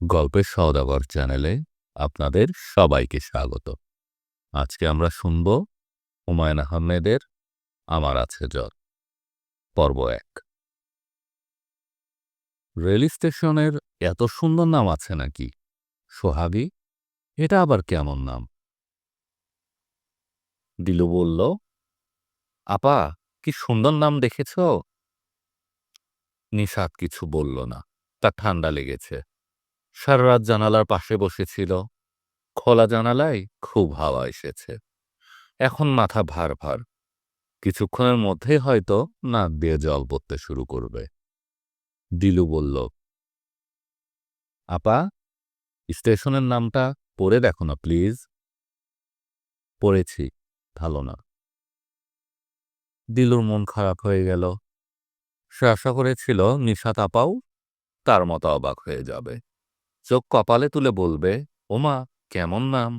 গল্পের সওদাগর চ্যানেলে আপনাদের সবাইকে স্বাগত। আজকে আমরা শুনব হুমায়ূন আহমেদের আমার আছে জ্বর, পর্ব ১। রেল স্টেশনের এত সুন্দর নাম আছে নাকি? সোহাগী, এটা আবার কেমন নাম? দিলু বলল, আপা, কি সুন্দর নাম দেখেছ? নিশাত কিছু বলল না, তার ঠান্ডা লেগেছে। সারা রাত জানালার পাশে বসেছিল। খোলা জানালায় খুব হাওয়া এসেছে। এখন মাথা ভার ভার। কিছুক্ষণের মধ্যেই হয়তো নাক দিয়ে জল পড়তে শুরু করবে। দিলু বলল, আপা, স্টেশনের নামটা পড়ে দেখো না প্লিজ। পড়েছি, ভালো না। দিলুর মন খারাপ হয়ে গেল। সে আশা করেছিল নিশাত আপাও তার মতো অবাক হয়ে যাবে, চোখ কপালে তুলে বলবে, ওমা, কেমন নাম।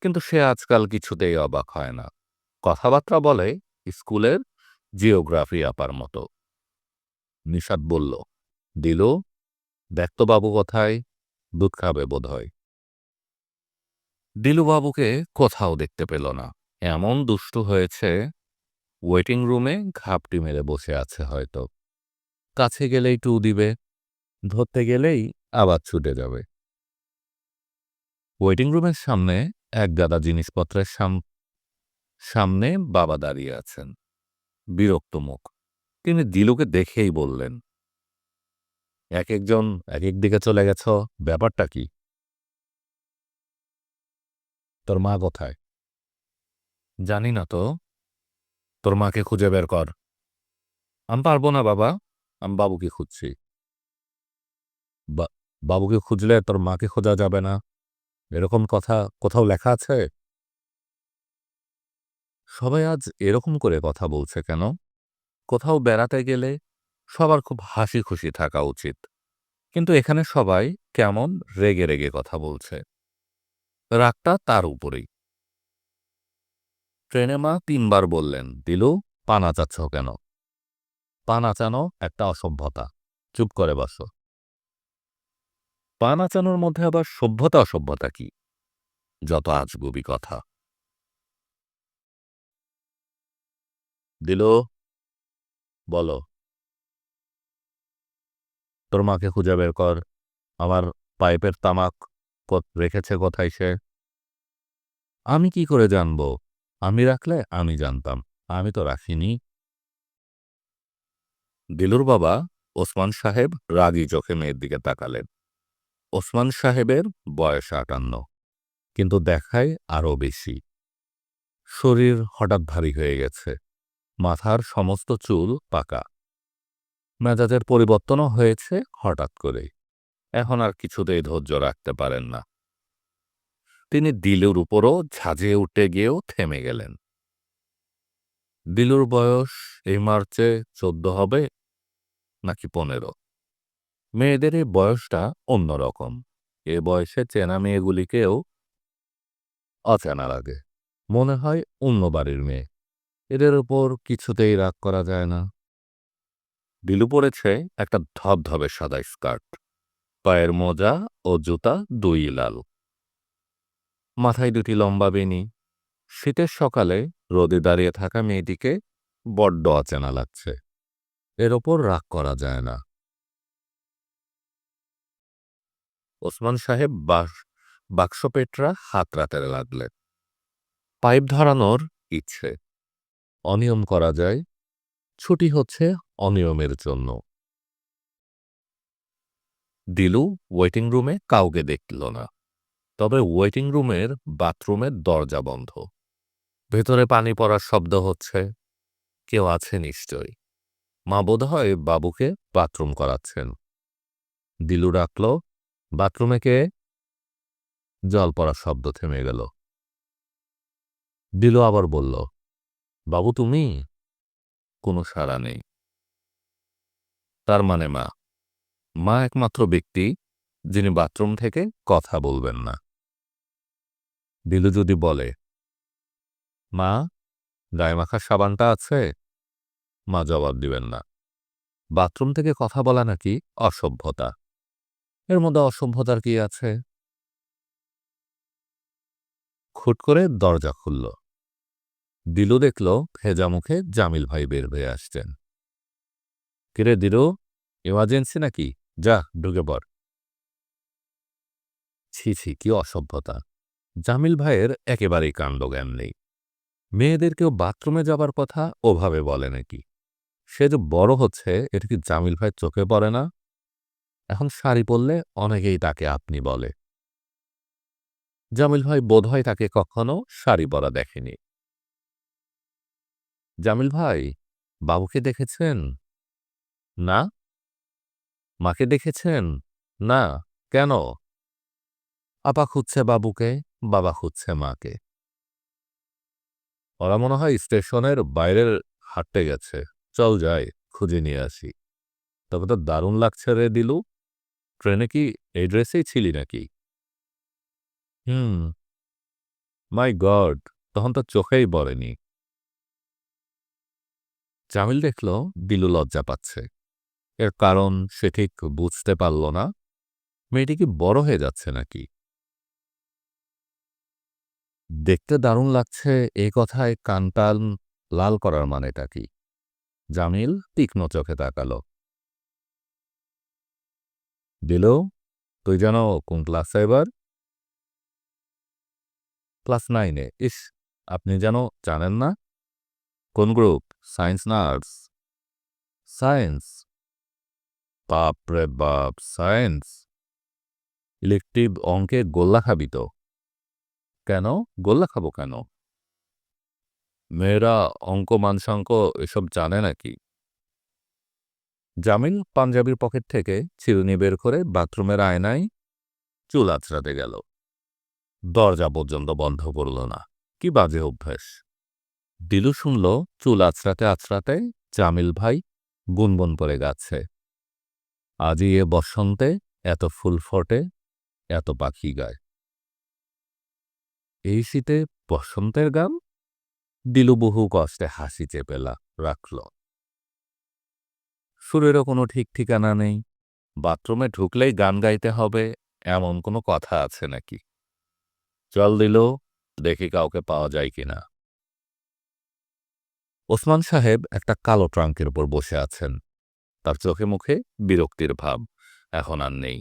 কিন্তু সে আজকাল কিছুতেই অবাক হয় না। কথাবার্তা বলে স্কুলের জিওগ্রাফি আপার মতো। নিশাত বলল, দিলু, দেখ তো বাবু কোথায়, দুধ খাবে বোধ হয়। দিলুবাবুকে কোথাও দেখতে পেল না। এমন দুষ্টু হয়েছে, ওয়েটিং রুমে ঘাপটি মেরে বসে আছে হয়তো। কাছে গেলেই টু দিবে, ধরতে গেলেই আবার ছুটে যাবে। ওয়েটিং রুমের সামনে এক গাদা জিনিসপত্রের সামনে বাবা দাঁড়িয়ে আছেন, বিরক্ত মুখ। তিনি দিলুকে দেখেই বললেন, এক একজন এক এক দিকে চলে গেছ, ব্যাপারটা কি? তোর মা কোথায়? জানি না তো। তোর মাকে খুঁজে বের কর। আমি পারবো না বাবা, আমি বাবুকে খুঁজছি। বাবুকে খুঁজলে তোর মাকে খোঁজা যাবে না, এরকম কথা কোথাও লেখা আছে? সবাই আজ এরকম করে কথা বলছে কেন? কোথাও বেড়াতে গেলে সবার খুব হাসি খুশি থাকা উচিত, কিন্তু এখানে সবাই কেমন রেগে রেগে কথা বলছে। রাগটা তার উপরেই। ট্রেনে মা ৩ বার বললেন, দিলু, পা নাচাচ্ছ কেন? পা নাচানো একটা অসভ্যতা, চুপ করে বসো। পা নাচানোর মধ্যে আবার সভ্যতা অসভ্যতা কি? যত আজগুবি কথা। দিলু, বলো। তোর মাকে খুঁজে বের কর। আমার পাইপের তামাক রেখেছে কোথায় সে? আমি কি করে জানব? আমি রাখলে আমি জানতাম, আমি তো রাখিনি। দিলুর বাবা ওসমান সাহেব রাগী চোখে মেয়ের দিকে তাকালেন। ওসমান সাহেবের বয়স ৫৮, কিন্তু দেখায় আরও বেশি। শরীর হঠাৎ ভারী হয়ে গেছে, মাথার সমস্ত চুল পাকা। মেজাজের পরিবর্তনও হয়েছে হঠাৎ করেই। এখন আর কিছুতেই ধৈর্য রাখতে পারেন না। তিনি দিলুর উপরও ঝাঁঝিয়ে উঠে গিয়েও থেমে গেলেন। দিলুর বয়স এই মার্চে ১৪ হবে নাকি ১৫। মেয়েদের এই বয়সটা অন্যরকম। এ বয়সে চেনা মেয়েগুলিকেও অচেনা লাগে, মনে হয় অন্য বাড়ির মেয়ে। এদের উপর কিছুতেই রাগ করা যায় না। দিলু পরেছে একটা ধবধবে সাদা স্কার্ট, পায়ের মোজা ও জুতা দুই লাল, মাথায় দুটি লম্বা বেনি। শীতের সকালে রোদে দাঁড়িয়ে থাকা মেয়েটিকে বড্ড অচেনা লাগছে। এর ওপর রাগ করা যায় না। ওসমান সাহেব বাক্স পেটরা হাতড়াতে লাগলেন। পাইপ ধরানোর ইচ্ছে। অনিয়ম করা যায়, ছুটি হচ্ছে অনিয়মের জন্য। দিলু ওয়েটিং রুমে কাউকে দেখল না, তবে ওয়েটিং রুমের বাথরুমের দরজা বন্ধ। ভেতরে পানি পড়ার শব্দ হচ্ছে। কেউ আছে নিশ্চয়ই। মা বোধহয় বাবুকে বাথরুম করাচ্ছেন। দিলু ডাকল, বাথরুমে কে? জল পড়ার শব্দ থেমে গেল। দিলু আবার বলল, বাবু তুমি? কোনো সাড়া নেই। তার মানে মা। মা একমাত্র ব্যক্তি যিনি বাথরুম থেকে কথা বলবেন না। দিলু যদি বলে, মা, গায়ে মাখার সাবানটা আছে? মা জবাব দিবেন না। বাথরুম থেকে কথা বলা নাকি অসভ্যতা। এর মধ্যে অসভ্যতার কি আছে? খুট করে দরজা খুলল। দিলু দেখল ভেজা মুখে জামিল ভাই বের হয়ে আসছেন। কিরে দিলু, এমার্জেন্সি নাকি? যা ঢুকে পড়। ছি ছি, কি অসভ্যতা! জামিল ভাইয়ের একেবারেই কাণ্ডজ্ঞান নেই। মেয়েদেরকেও বাথরুমে যাবার কথা ওভাবে বলে নাকি? সে যে বড় হচ্ছে এটা কি জামিল ভাইয়ের চোখে পড়ে না? এখন শাড়ি পরলে অনেকেই তাকে আপনি বলে। জামিল ভাই বোধহয় তাকে কখনো শাড়ি পরা দেখেনি। জামিল ভাই, বাবুকে দেখেছেন? না। মাকে দেখেছেন? না। কেন? আপা খুঁজছে বাবুকে, বাবা খুঁজছে মাকে। ওরা মনে হয় স্টেশনের বাইরের হাঁটতে গেছে। চল যাই, খুঁজে নিয়ে আসি। তবে তো দারুণ লাগছে রে দিলু। ট্রেনে কি এই ড্রেসেই ছিলি নাকি? হুম। মাই গড! তখন তো চোখেই পড়েনি। জামিল দেখল দিলু লজ্জা পাচ্ছে। এর কারণ সে ঠিক বুঝতে পারল না। মেয়েটি কি বড় হয়ে যাচ্ছে নাকি? দেখতে দারুণ লাগছে এ কথায় কান-টান লাল করার মানেটা কি? জামিল তীক্ষ্ণ চোখে তাকাল। দিলু, তুই যেন কোন ক্লাসে এবার? ক্লাস 9 এ। ইস! আপনি যেন জানেন না? কোন গ্রুপ? সায়েন্স না আর্টস? সায়েন্স? বাপরে বাপ! সায়েন্স? ইলেকটিভ অঙ্কে গোল্লা খাবি তো? কেন? গোল্লা খাবো কেন? মেয়েরা অঙ্ক মানসাঙ্ক এসব জানে নাকি? জামিল পাঞ্জাবির পকেট থেকে চিরুনি বের করে বাথরুমের আয়নায় চুল আঁচড়াতে গেল। দরজা পর্যন্ত বন্ধ করল না। কি বাজে অভ্যাস! দিলু শুনল চুল আঁচড়াতে আঁচড়াতে জামিল ভাই গুনগুন করে গাচ্ছে। আজই এ বসন্তে এত ফুল ফোটে, এত পাখি গায়। এই শীতে বসন্তের গান? দিলু বহু কষ্টে হাসি চেপে রাখল। সুরেরও কোনো ঠিক ঠিকানা নেই। বাথরুমে ঢুকলেই গান গাইতে হবে এমন কোনো কথা আছে নাকি? চল দিলু, দেখি কাউকে পাওয়া যায় কিনা। ওসমান সাহেব একটা কালো ট্রাঙ্কের উপর বসে আছেন। তার চোখে মুখে বিরক্তির ভাব এখন আর নেই।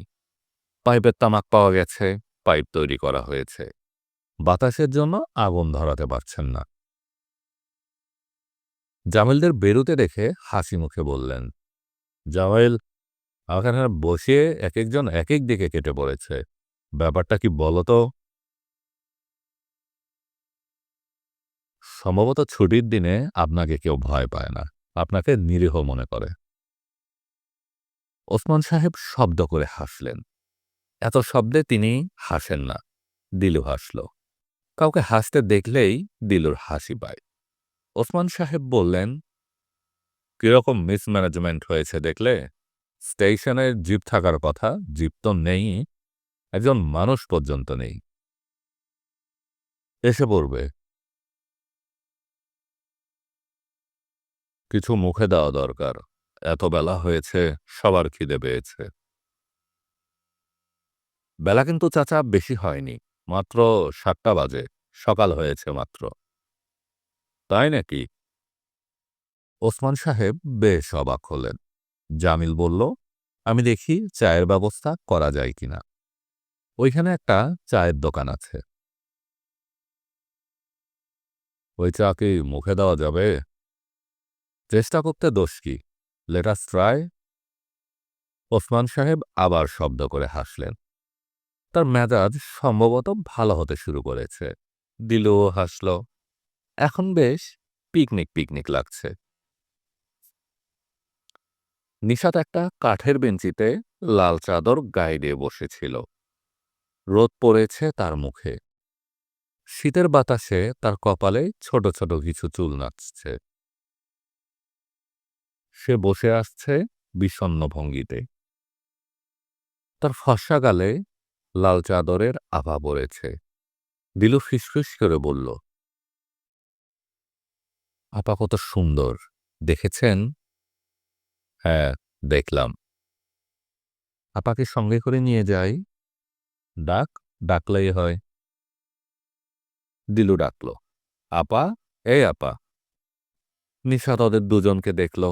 পাইপের তামাক পাওয়া গেছে, পাইপ তৈরি করা হয়েছে। বাতাসের জন্য আগুন ধরাতে পারছেন না। জামিলদের বেরুতে দেখে হাসি মুখে বললেন, জামাইল, এখানে বসিয়ে এক একজন এক এক দিকে কেটে পড়েছে। ব্যাপারটা কি বলো তো? সম্ভবত ছুটির দিনে আপনাকে কেউ ভয় পায় না, আপনাকে নিরীহ মনে করে। ওসমান সাহেব শব্দ করে হাসলেন। এত শব্দে তিনি হাসেন না। দিলু হাসল। কাউকে হাসতে দেখলেই দিলুর হাসি পায়। ওসমান সাহেব বললেন, কিরকম মিসম্যানেজমেন্ট হয়েছে দেখলে? স্টেশনে জিপ থাকার কথা, জিপ তো নেই, একজন মানুষ পর্যন্ত নেই। এসে পড়বে। কিছু মুখে দেওয়া দরকার। এত বেলা হয়েছে, সবার খিদে পেয়েছে। বেলা কিন্তু চাচা বেশি হয়নি, মাত্র 7টা বাজে, সকাল হয়েছে মাত্র। তাই নাকি? ওসমান সাহেব বেশ অবাক হলেন। জামিল বলল, আমি দেখি চায়ের ব্যবস্থা করা যায় কিনা। ওইখানে একটা চায়ের দোকান আছে। ওই চা কি মুখে দেওয়া যাবে? চেষ্টা করতে দোষ কি? Let us try. ওসমান সাহেব আবার শব্দ করে হাসলেন। তার মেজাজ সম্ভবত ভালো হতে শুরু করেছে। দিলুও হাসল। এখন বেশ পিকনিক পিকনিক লাগছে। নিশাত একটা কাঠের বেঞ্চিতে লাল চাদর গায়ে দিয়ে বসেছিল। রোদ পড়েছে তার মুখে। শীতের বাতাসে তার কপালে ছোট ছোট কিছু চুল নাচছে। সে বসে আসছে বিষণ্ণ ভঙ্গিতে। তার ফর্সা গালে লাল চাদরের আভা পড়েছে। দিলু ফিসফিস করে বলল, আপা কত সুন্দর, দেখেছেন? হ্যাঁ, দেখলাম। আপাকে সঙ্গে করে নিয়ে যাই। ডাক, ডাকলেই হয়। দিলু ডাকল, আপা, এই আপা। নিশাত ওদের দুজনকে দেখল,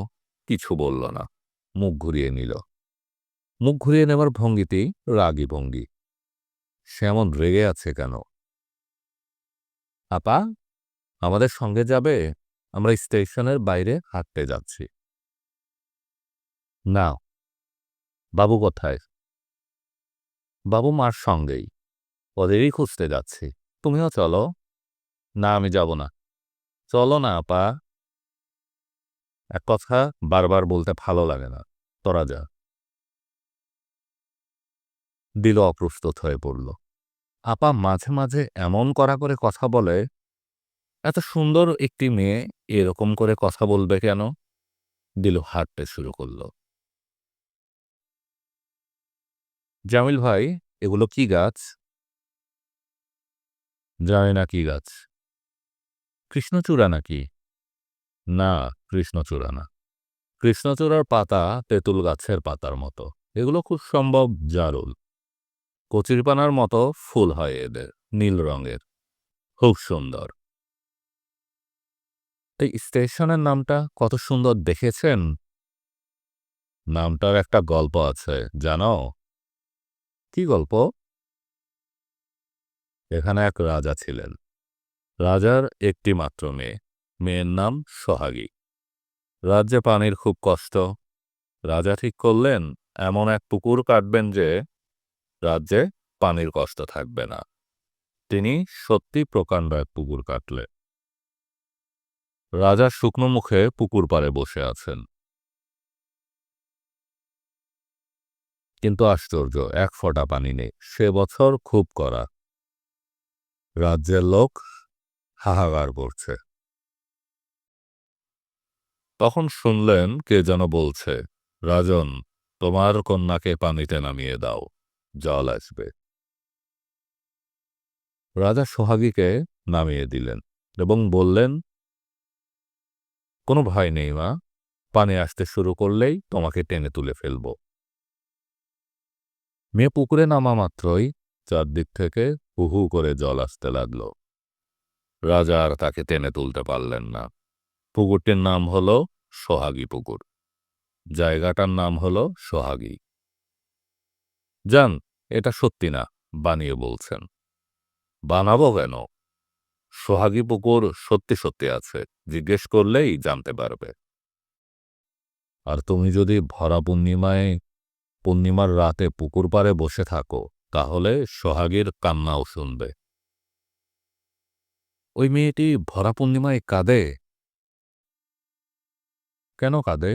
কিছু বলল না, মুখ ঘুরিয়ে নিল। মুখ ঘুরিয়ে নেবার ভঙ্গিতেই রাগী ভঙ্গি। সে এমন রেগে আছে কেন? আপা, আমাদের সঙ্গে যাবে? আমরা স্টেশনের বাইরে হাঁটতে যাচ্ছি। না। বাবু কোথায়? বাবু মার সঙ্গেই, ওদেরই খুঁজতে যাচ্ছি। তুমিও চলো। না, আমি যাব না। চলো না আপা। এক কথা বারবার বলতে ভালো লাগে না, তোরা যা। দিল অপ্রস্তুত হয়ে পড়ল। আপা মাঝে মাঝে এমন কড়া করে কথা বলে, এত সুন্দর একটি মেয়ে এরকম করে কথা বলবে কেন? দিল হাঁটতে শুরু করল। জামিল ভাই, এগুলো কি গাছ? জানি না কি গাছ। কৃষ্ণচূড়া নাকি? না, কৃষ্ণচূড়া না। কৃষ্ণচূড়ার পাতা তেঁতুল গাছের পাতার মতো। এগুলো খুব সম্ভব জারুল। কচুরিপানার মতো ফুল হয় এদের, নীল রঙের, খুব সুন্দর। এই স্টেশনের নামটা কত সুন্দর দেখেছেন? নামটার একটা গল্প আছে, জানো? কি গল্প? এখানে এক রাজা ছিলেন। রাজার একটি মাত্র মেয়ে। মেয়ের নাম সোহাগী। রাজ্যে পানির খুব কষ্ট। রাজা ঠিক করলেন এমন এক পুকুর কাটবেন যে রাজ্যে পানির কষ্ট থাকবে না। তিনি সত্যি প্রকাণ্ড এক পুকুর কাটলেন। রাজা শুকনো মুখে পুকুর পাড়ে বসে আছেন। কিন্তু আশ্চর্য, এক ফোঁটা পানি নেই। সে বছর খুব কড়া। রাজ্যের লোক হাহাকার করছে। তখন শুনলেন কে যেন বলছে, রাজন, তোমার কন্যাকে পানিতে নামিয়ে দাও, জল আসবে। রাজা সোহাগীকে নামিয়ে দিলেন এবং বললেন, কোনো ভয় নেই মা, পানি আসতে শুরু করলেই তোমাকে টেনে তুলে ফেলব। মেয়ে পুকুরে নামা মাত্রই চারদিক থেকে হু হু করে জল আসতে লাগল। রাজা আর তাকে টেনে তুলতে পারলেন না। পুকুরটির নাম হল সোহাগী পুকুর। জায়গাটার নাম হল সোহাগী। জান, এটা সত্যি না, বানিয়ে বলছেন। বানাবো কেন? সোহাগী পুকুর সত্যি সত্যি আছে, জিজ্ঞেস করলেই জানতে পারবে। আর তুমি যদি ভরা পূর্ণিমার রাতে পুকুর পাড়ে বসে থাকো, তাহলে সোহাগীর কান্নাও শুনবে। ওই মেয়েটি ভরা পূর্ণিমায় কাঁদে? কেন কাঁদে?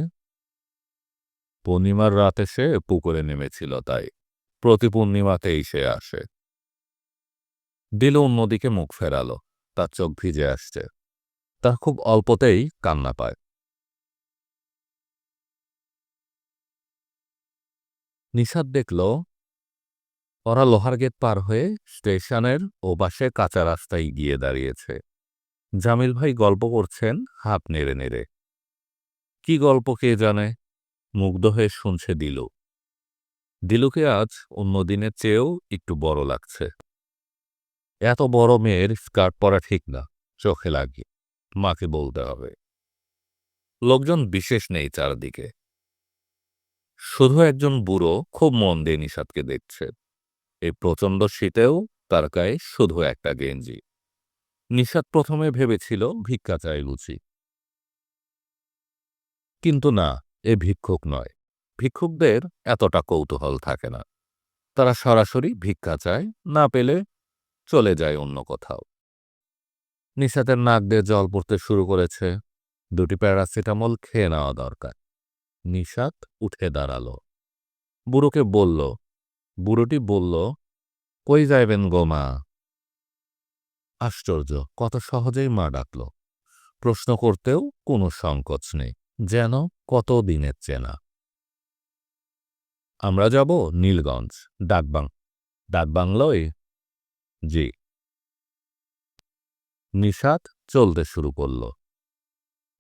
পূর্ণিমার রাতে সে পুকুরে নেমেছিল তাই। প্রতি পূর্ণিমাতেই সে আসে। দিল অন্যদিকে মুখ ফেরালো। তার চোখ ভিজে আসছে। তার খুব অল্পতেই কান্না পায়। নিশাত দেখল ওরা লোহার গেট পার হয়ে স্টেশনের ওপাশে কাঁচা রাস্তায় গিয়ে দাঁড়িয়েছে। জামিল ভাই গল্প করছেন হাত নেড়ে নেড়ে। কি গল্প কে জানে? মুগ্ধ হয়ে শুনছে দিলু। দিলুকে আজ অন্য দিনের চেয়েও একটু বড় লাগছে। এত বড় মেয়ের স্কার্ট পরা ঠিক না, চোখে লাগে। মাকে বলতে হবে। লোকজন বিশেষ নেই চারদিকে। শুধু একজন বুড়ো খুব মন দিয়ে নিশাতকে দেখছে। এই প্রচণ্ড শীতেও তার গায়ে শুধু একটা গেঞ্জি। নিশাত প্রথমে ভেবেছিল ভিক্ষা চায় বুঝি, কিন্তু না, এ ভিক্ষুক নয়। ভিক্ষুকদের এতটা কৌতূহল থাকে না। তারা সরাসরি ভিক্ষা চায়, না পেলে চলে যায় অন্য কোথাও। নিশাতের নাক দিয়ে জল পড়তে শুরু করেছে। দুটি প্যারাসিটামল খেয়ে নেওয়া দরকার। নিশাত উঠে দাঁড়ালো। বুড়োকে বলল। বুড়োটি বলল, কই যাইবেন গো মা? আশ্চর্য, কত সহজেই মা ডাকল। প্রশ্ন করতেও কোনো সংকোচ নেই, যেন কত দিনের চেনা। আমরা যাব নীলগঞ্জ, ডাকবাংলোয়। জি। নিশাত চলতে শুরু করল।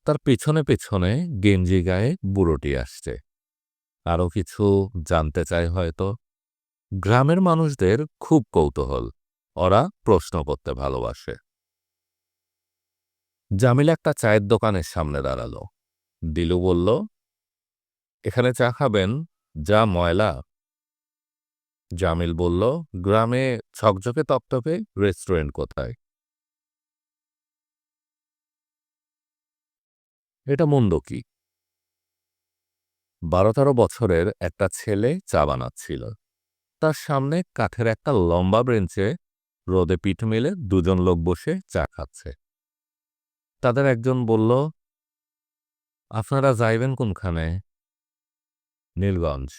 তার পেছনে পেছনে গেঞ্জি গায়ে বুড়োটি আসছে। আরও কিছু জানতে চায় হয়তো। গ্রামের মানুষদের খুব কৌতূহল, ওরা প্রশ্ন করতে ভালোবাসে। জামিল একটা চায়ের দোকানের সামনে দাঁড়ালো। দিলু বলল, এখানে চা খাবেন? যা ময়লা। জামিল বলল, গ্রামে ঝকঝকে তপতপে রেস্টুরেন্ট কোথায়? এটা মন্দ কি? ১২-১৩ বছরের একটা ছেলে চা বানাচ্ছিল। তার সামনে কাঠের একটা লম্বা বেঞ্চে রোদে পিঠ মেলে দুজন লোক বসে চা খাচ্ছে। তাদের একজন বলল, আপনারা যাইবেন কোনখানে? নীলগঞ্জ।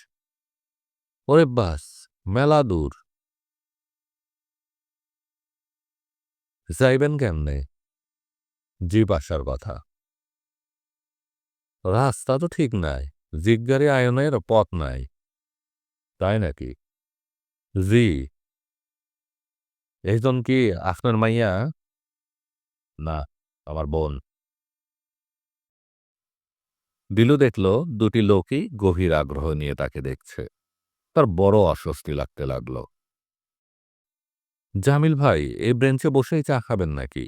ওরে বাস, মেলা দূর। যাইবেন কেমনে? জিপ আসার কথা। রাস্তা তো ঠিক নাই, জিপ গাড়ি আয়নের পথ নাই। তাই নাকি? জি। এইজন কি আপনার মাইয়া? না, আমার বোন। দিলু দেখল দুটি লোকই গভীর আগ্রহ নিয়ে তাকে দেখছে। তার বড় অস্বস্তি লাগতে লাগলো। জামিল ভাই, এই ব্রেঞ্চে বসেই চা খাবেন নাকি?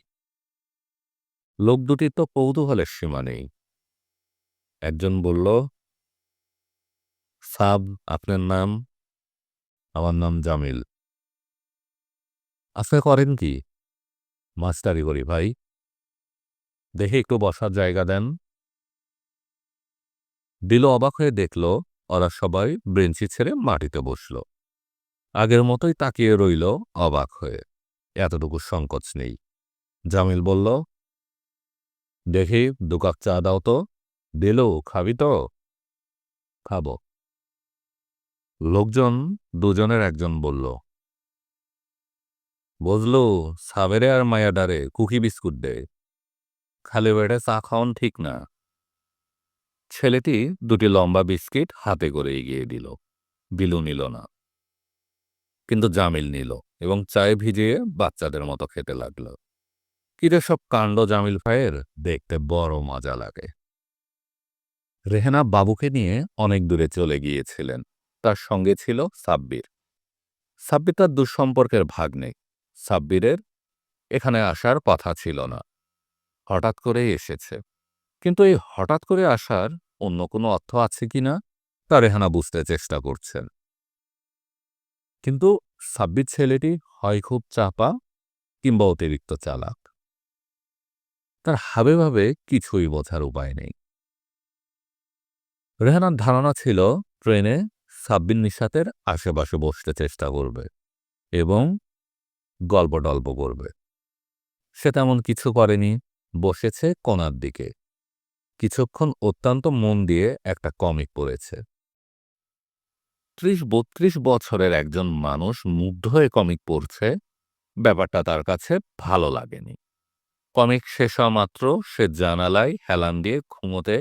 লোক দুটির তো কৌতূহলের সীমা নেই। একজন বলল, সাব, আপনার নাম? আমার নাম জামিল। আপনি করেন কি? মাস্টারি করি ভাই। দেখে একটু বসার জায়গা দেন। দিল অবাক হয়ে দেখল ওরা সবাই ব্রেঞ্চি ছেড়ে মাটিতে বসল। আগের মতোই তাকিয়ে রইল অবাক হয়ে। এতটুকু সংকোচ নেই। জামিল বলল, দেখি ২ কাপ চা দাও তো। দিলু, খাবি তো? খাবো। লোকজন দুজনের একজন বলল, বুঝলু, সাবেরে আর মায়াডারে কুকি বিস্কুট দে। খালি পেটে চা খাওয়ান ঠিক না। ছেলেটি দুটি লম্বা বিস্কিট হাতে করে এগিয়ে দিল। দিলু নিল না, কিন্তু জামিল নিল এবং চায়ে ভিজিয়ে বাচ্চাদের মতো খেতে লাগলো। কিরে সব কাণ্ড জামিল ভাইয়ের, দেখতে বড় মজা লাগে। রেহেনা বাবুকে নিয়ে অনেক দূরে চলে গিয়েছিলেন। তার সঙ্গে ছিল সাব্বির। সাব্বির তার দুঃসম্পর্কের ভাগ্নে। সাব্বিরের এখানে আসার কথা ছিল না, হঠাৎ করেই এসেছে। কিন্তু এই হঠাৎ করে আসার অন্য কোনো অর্থ আছে কিনা তা রেহানা বুঝতে চেষ্টা করছেন। কিন্তু সাব্বির ছেলেটি হয় খুব চাপা কিংবা অতিরিক্ত চালাক। তার হাবে ভাবে কিছুই বোঝার উপায় নেই। রেহানার ধারণা ছিল ট্রেনে সাব্বির নিশাতের আশেপাশে বসতে চেষ্টা করবে এবং গল্প টল্প করবে। সে তেমন কিছু করেনি, বসেছে কোণার দিকে। কিছুক্ষণ অত্যন্ত মন দিয়ে একটা কমিক পড়েছে। ৩০-৩২ বছরের একজন মানুষ মুগ্ধ হয়ে কমিক পড়ছে, ব্যাপারটা তার কাছে ভালো লাগেনি। কমিক শেষ হওয়া মাত্র সে জানালায় হেলান দিয়ে ঘুমোতে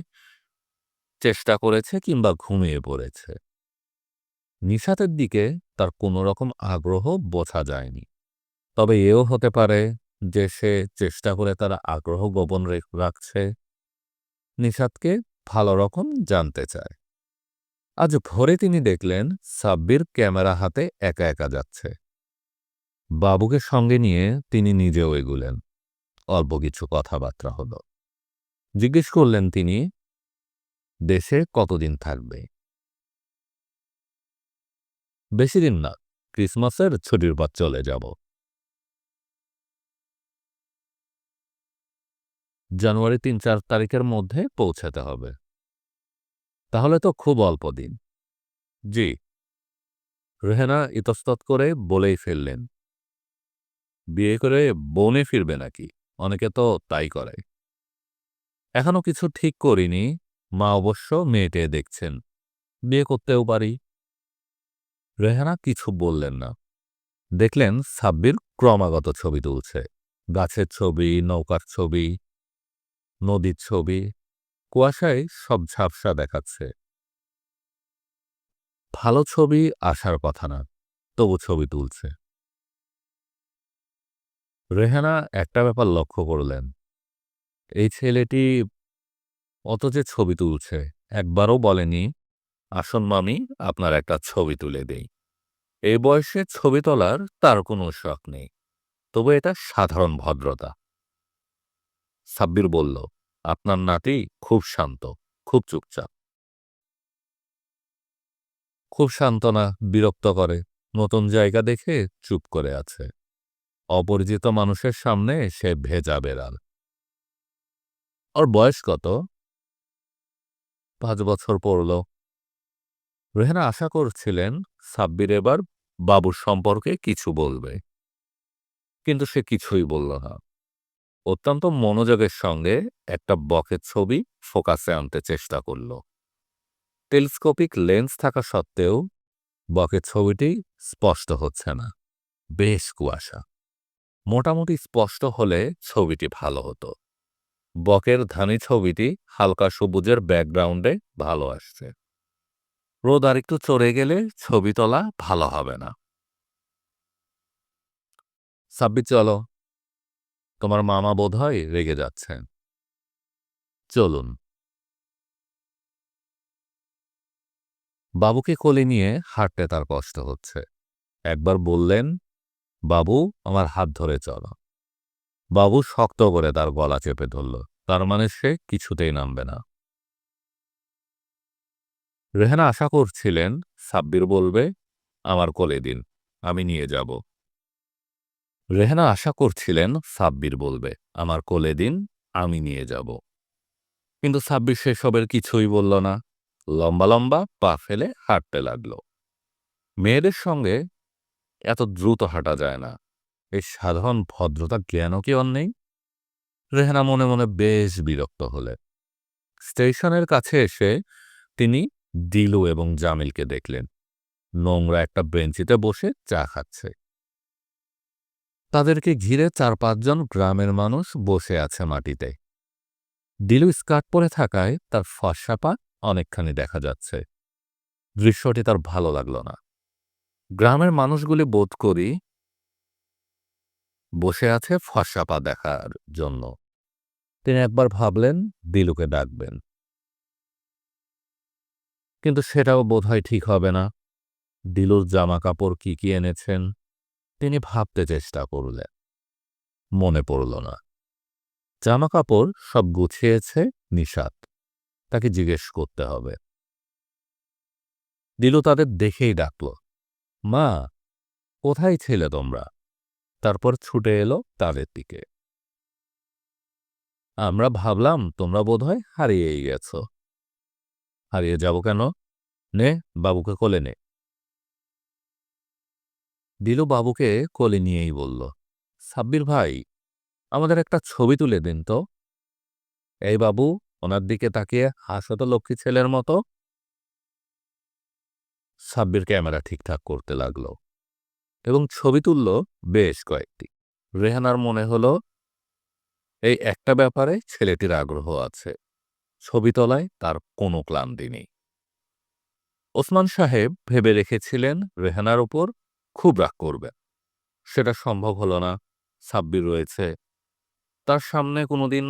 চেষ্টা করেছে কিংবা ঘুমিয়ে পড়েছে। নিশাতের দিকে তার কোনো রকম আগ্রহ বোঝা যায়নি। তবে এও হতে পারে যে সে চেষ্টা করে তার আগ্রহ গোপন রাখছে, নিশাতকে ভালো রকম জানতে চায়। আজ ভোরে তিনি দেখলেন সাব্বির ক্যামেরা হাতে একা একা যাচ্ছে। বাবুকে সঙ্গে নিয়ে তিনি নিজেও এগুলেন। অল্প কিছু কথাবার্তা হলো। জিজ্ঞেস করলেন তিনি, দেশে কতদিন থাকবে? বেশি দিন না, ক্রিসমাসের ছুটির পর চলে যাব। জানুয়ারি ৩-৪ তারিখের মধ্যে পৌঁছাতে হবে। তাহলে তো খুব অল্প দিন। জি। রেহেনা ইতস্তত করে বলেই ফেললেন, বিয়ে করে বনে ফিরবে নাকি? অনেকে তো তাই করে। এখনো কিছু ঠিক করিনি। মা অবশ্য মেয়েটে দেখছেন, বিয়ে করতেও পারি। রেহানা কিছু বললেন না। দেখলেন সাব্বির ক্রমাগত ছবি তুলছে। গাছের ছবি, নৌকার ছবি, নদীর ছবি। কুয়াশায় সব ঝাপসা দেখাচ্ছে। ভালো ছবি আসার কথা না, তবু ছবি তুলছে। রেহানা একটা ব্যাপার লক্ষ্য করলেন, এই ছেলেটি অত যে ছবি তুলছে একবারও বলেনি আসুন মামি, আপনার একটা ছবি তুলে দেই। এই বয়সে ছবি তোলার তার কোনো শখ নেই, তবু এটা সাধারণ ভদ্রতা। সাব্বির বলল, আপনার নাতি খুব শান্ত, খুব চুপচাপ। খুব শান্ত না, বিরক্ত করে। নতুন জায়গা দেখে চুপ করে আছে। অপরিচিত মানুষের সামনে সে ভেজা বেড়াল। ওর বয়স কত? 5 বছর পড়ল। রেহানা আশা করছিলেন সাব্বির এবার বাবুর সম্পর্কে কিছু বলবে, কিন্তু সে কিছুই বলল না। অত্যন্ত মনোযোগের সঙ্গে একটা বকের ছবি ফোকাসে আনতে চেষ্টা করল। টেলিস্কোপিক লেন্স থাকা সত্ত্বেও বকের ছবিটি স্পষ্ট হচ্ছে না। বেশ কুয়াশা। মোটামুটি স্পষ্ট হলে ছবিটি ভালো হতো। বকের ধানি ছবিটি হালকা সবুজের ব্যাকগ্রাউন্ডে ভালো আসছে। রোদ আরেকটু চড়ে গেলে ছবি তোলা ভালো হবে না। সাব্বির, চলো, তোমার মামা বোধহয় রেগে যাচ্ছেন। চলুন। বাবুকে কোলে নিয়ে হাঁটতে তার কষ্ট হচ্ছে। একবার বললেন, বাবু, আমার হাত ধরে চলো। বাবু শক্ত করে তার গলা চেপে ধরল। তার মানে সে কিছুতেই নামবে না। রেহানা আশা করছিলেন সাব্বির বলবে, আমার কোলে দিন, আমি নিয়ে যাব। রেহানা আশা করছিলেন সাব্বির বলবে, আমার কোলে দিন, আমি নিয়ে যাব। কিন্তু সাব্বির সেসবের কিছুই বলল না। লম্বা লম্বা পা ফেলে হাঁটতে লাগল। মেয়েদের সঙ্গে এত দ্রুত হাঁটা যায় না। এই সাধারণ ভদ্রতা জ্ঞানও কি ওর নেই? রেহানা মনে মনে বেশ বিরক্ত হলেন। স্টেশনের কাছে এসে তিনি দিলু এবং জামিলকে দেখলেন নোংরা একটা বেঞ্চিতে বসে চা খাচ্ছে। তাদেরকে ঘিরে 4-5 জন গ্রামের মানুষ বসে আছে মাটিতে। দিলু স্কার্ট পরে থাকায় তার ফর্সা পা অনেকখানি দেখা যাচ্ছে। দৃশ্যটি তার ভালো লাগল না। গ্রামের মানুষগুলি বোধ করি বসে আছে ফর্সা পা দেখার জন্য। তিনি একবার ভাবলেন দিলুকে ডাকবেন, কিন্তু সেটাও বোধহয় ঠিক হবে না। দিলুর জামা কাপড় কি কি এনেছেন তিনি ভাবতে চেষ্টা করলেন, মনে পড়ল না। জামা কাপড় সব গুছিয়েছে নিশাত, তাকে জিজ্ঞেস করতে হবে। দিলু তাদের দেখেই ডাকল, মা, কোথায় ছিলে তোমরা? তারপর ছুটে এলো তাদের দিকে। আমরা ভাবলাম তোমরা বোধহয় হারিয়েই গেছ। হারিয়ে যাব কেন? নে, বাবুকে কোলে নে। দিলু বাবুকে কোলে নিয়েই বলল, সাব্বির ভাই, আমাদের একটা ছবি তুলে দিন তো। এই বাবু, ওনার দিকে তাকিয়ে হাসো তো লক্ষ্মী ছেলের মতো। সাব্বির ক্যামেরা ঠিকঠাক করতে লাগলো এবং ছবি তুলল বেশ কয়েকটি। রেহানার মনে হলো এই একটা ব্যাপারে ছেলেটির আগ্রহ আছে। ছবি তোলায় তার কোনো ক্লান্তি নেই। ওসমান সাহেব ভেবে রেখেছিলেন রেহানার উপর খুব রাগ করবেন। সেটা সম্ভব হল না। সাব্বির রয়েছে, তার সামনে কোনোদিন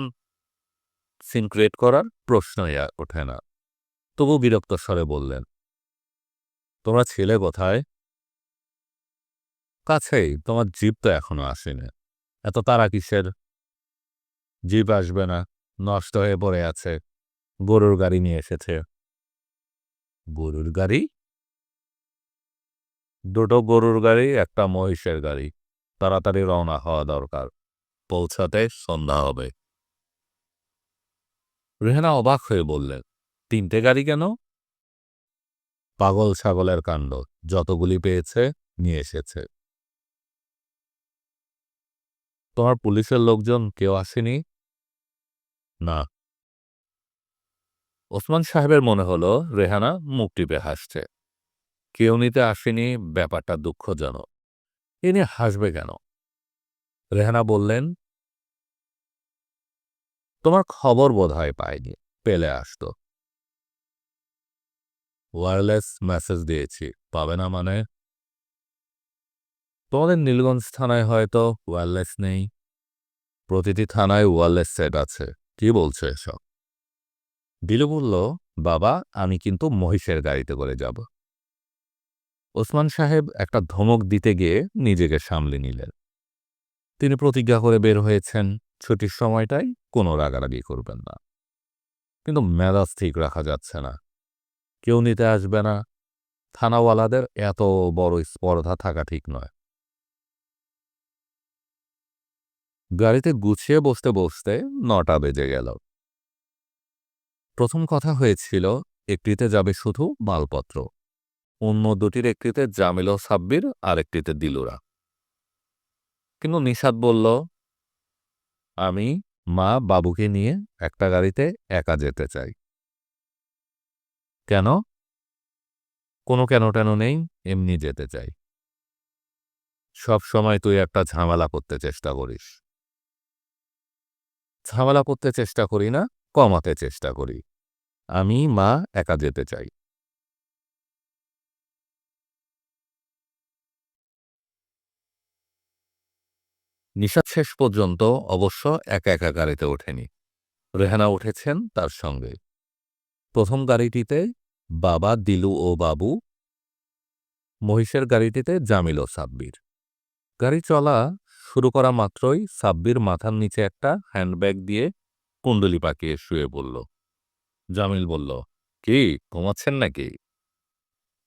সিন ক্রিয়েট করার প্রশ্নই ওঠে না। তবু বিরক্ত স্বরে বললেন, তোমরা ছেলে কোথায়? কাছেই, তোমার জিপ তো এখনো আসেনি। এত তাড়া কিসের? জিপ আসবে না, নষ্ট হয়ে পড়ে আছে। গরুর গাড়ি নিয়ে এসেছে। গরুর গাড়ি? দুটো গরুর গাড়ি, একটা মহিষের গাড়ি। তাড়াতাড়ি রওনা হওয়া দরকার, পৌঁছাতে সন্ধ্যা হবে। রেহানা অবাক হয়ে বললেন, 3টে গাড়ি কেন? পাগল ছাগলের কাণ্ড, যতগুলি পেয়েছে নিয়ে এসেছে। তোমার পুলিশের লোকজন কেউ আসেনি? না। ওসমান সাহেবের মনে হলো রেহানা মুখ টিপে হাসছে। কেউ নিতে আসেনি, ব্যাপারটা দুঃখজনক। এ নিয়ে হাসবে কেন? রেহানা বললেন, তোমার খবর বোধহয় পায়নি, পেলে আসতো। ওয়্যারলেস মেসেজ দিয়েছি, পাবে না মানে? তোমাদের নীলগঞ্জ থানায় হয়তো ওয়্যারলেস নেই। প্রতিটি থানায় ওয়্যারলেস সেট আছে। কি বলছো এসব? দিলু বলল, বাবা, আমি কিন্তু মহিষের গাড়িতে করে যাব। ওসমান সাহেব একটা ধমক দিতে গিয়ে নিজেকে সামলে নিলেন। তিনি প্রতিজ্ঞা করে বের হয়েছেন, ছুটির সময়টায় কোনো রাগারাগি করবেন না। কিন্তু মেজাজ ঠিক রাখা যাচ্ছে না। কেউ নিতে আসবে না। থানাওয়ালাদের এত বড় স্পর্ধা থাকা ঠিক নয়। গাড়িতে গুছিয়ে বসতে বসতে ৯টা বেজে গেল। প্রথম কথা হয়েছিল, একটিতে যাবে শুধু মালপত্র, অন্য দুটির একটিতে জামিল ও সাব্বির, আর একটিতে দিলুরা। কিন্তু নিশাত বলল, আমি মা বাবুকে নিয়ে একটা গাড়িতে একা যেতে চাই। কেন? কোনো কেন টেন নেই, এমনি যেতে চাই। সব সময় তুই একটা ঝামেলা করতে চেষ্টা করিস। ঝামেলা করতে চেষ্টা করি না, কমাতে চেষ্টা করি। আমি মা একা যেতে চাই। নিশাত শেষ পর্যন্ত অবশ্য একা একা গাড়িতে ওঠেনি। রেহানা উঠেছেন তার সঙ্গে। প্রথম গাড়িটিতে বাবা, দিলু ও বাবু, মহিষের গাড়িটিতে জামিল ও সাব্বির। গাড়ি চলা শুরু করা মাত্রই সাব্বির মাথার নিচে একটা হ্যান্ডব্যাগ দিয়ে কুণ্ডলি পাকিয়ে শুয়ে পড়ল। জামিল বলল, কি ঘুমাচ্ছেন নাকি?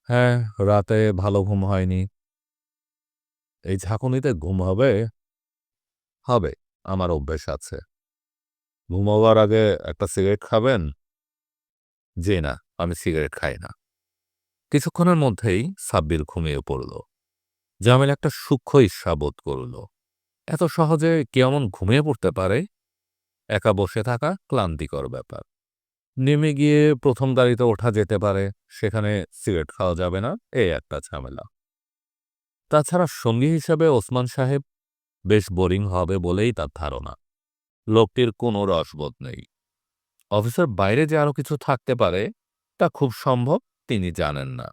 হ্যাঁ, রাতে ভালো ঘুম হয়নি। এই ঝাঁকুনিতে ঘুম হবে? হবে, আমার অভ্যেস আছে। ঘুমাবার আগে একটা সিগারেট খাবেন? জি না, আমি সিগারেট খাই না। কিছুক্ষণের মধ্যেই সাব্বির ঘুমিয়ে পড়ল। জামিল একটা সূক্ষ্ম ঈর্ষা বোধ করল। এত সহজে কেমন ঘুমিয়ে পড়তে পারে? একা বসে থাকা ক্লান্তিকর ব্যাপার। নেমে গিয়ে প্রথম গাড়িতে ওঠা যেতে পারে, সেখানে সিগারেট খাওয়া যাবে না, এই একটা ঝামেলা। তাছাড়া সঙ্গী হিসেবে ওসমান সাহেব বেশ বোরিং হবে বলেই তার ধারণা। লোকটির কোনো রসবোধ নেই। অফিসের বাইরে যে আরো কিছু থাকতে পারে তা খুব সম্ভব তিনি জানেন না।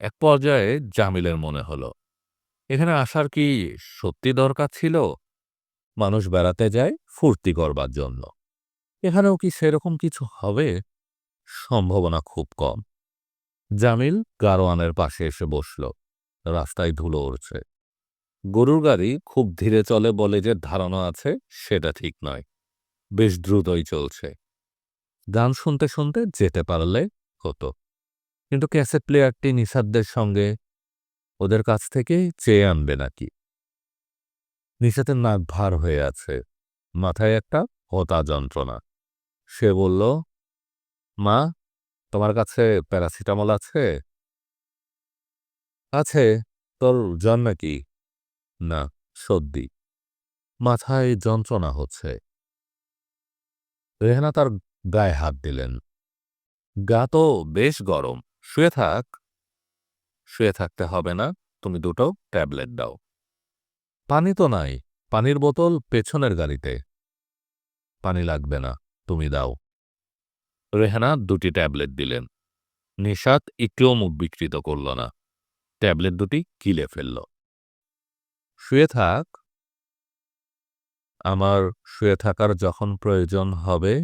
এক পর্যায়ে জামিলের মনে হলো, এখানে আসার কি সত্যি দরকার ছিল? মানুষ বেড়াতে যায় ফুর্তি করবার জন্য। এখানেও কি সেরকম কিছু হবে? সম্ভাবনা খুব কম। জামিল গারোয়ানের পাশে এসে বসল। রাস্তায় ধুলো উড়ছে। গরুর গাড়ি খুব ধীরে চলে বলে যে ধারণা আছে সেটা ঠিক নয়। বেশ দ্রুতই চলছে। গান শুনতে শুনতে যেতে পারলে হতো। কিন্তু ক্যাসেট প্লেয়ারটি নিষাদদের সঙ্গে, ওদের কাছ থেকে চেয়ে আনবে নাকি? নিষাদের নাক ভার হয়ে আছে, মাথায় একটা হোতা যন্ত্রণা। সে বলল, মা, তোমার কাছে প্যারাসিটামল আছে? আছে। তোর জ্বর নাকি? না, সর্দি। মাথায় যন্ত্রণা হচ্ছে। রেহানা তার গায়ে হাত দিলেন। গা তো বেশ গরম। শুয়ে থাক। শুয়ে থাকতে হবে না, তুমি দুটো ট্যাবলেট দাও। পানি তো নাই। পানির বোতল পেছনের গাড়িতে। পানি লাগবে না, তুমি দাও। রেহানা দুটি ট্যাবলেট দিলেন। নিশাত একটুও মুখ বিকৃত করল না। ট্যাবলেট দুটি গিলে ফেলল। শুয়ে থাক। আমার শুয়ে থাকার যখন প্রয়োজন হবে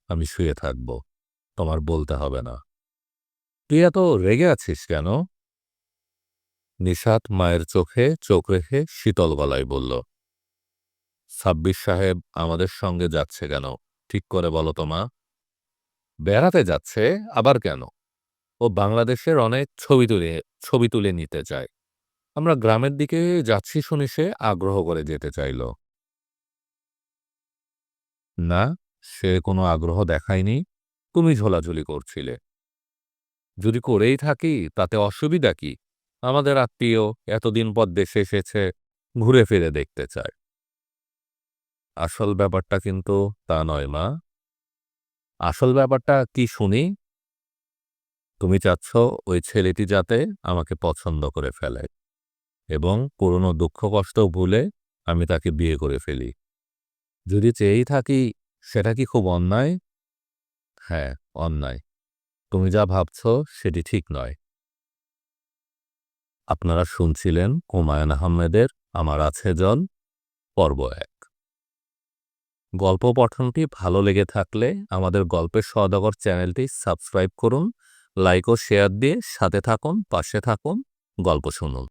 আমি শুয়ে থাকব, তোমার বলতে হবে না। তুই এত রেগে আছিস কেন? নিশাত মায়ের চোখে চোখ রেখে শীতল গলায় বলল, সাব্বির সাহেব আমাদের সঙ্গে যাচ্ছে কেন? ঠিক করে বলো তো মা। বেড়াতে যাচ্ছে, আবার কেন? ও বাংলাদেশের অনেক ছবি তুলে নিতে চায়। আমরা গ্রামের দিকে যাচ্ছি শুনে সে আগ্রহ করে যেতে চাইল। না, সে কোনো আগ্রহ দেখায়নি। তুমি ঝোলাঝুলি করছিলে। যদি করেই থাকি তাতে অসুবিধা কি? আমাদের আত্মীয়, এতদিন পর দেশে এসেছে, ঘুরে ফিরে দেখতে চায়। আসল ব্যাপারটা কিন্তু তা নয় মা। আসল ব্যাপারটা কি শুনি? তুমি চাচ্ছ ওই ছেলেটি যাতে আমাকে পছন্দ করে ফেলে এবং পুরনো দুঃখ কষ্ট ভুলে আমি তাকে বিয়ে করে ফেলি। যদি চেয়েই থাকি, সেটা কি খুব অন্যায়? হ্যাঁ, অন্যায়। তুমি যা ভাবছ সেটি ঠিক নয়। আপনারা শুনছিলেন হুমায়ুন আহমেদের আমার আছে জল, পর্ব ১। গল্প পঠনটি ভালো লেগে থাকলে আমাদের গল্পের সওদাগর চ্যানেলটি সাবস্ক্রাইব করুন, লাইক ও শেয়ার দিয়ে সাথে থাকুন, পাশে থাকুন, গল্প শুনুন।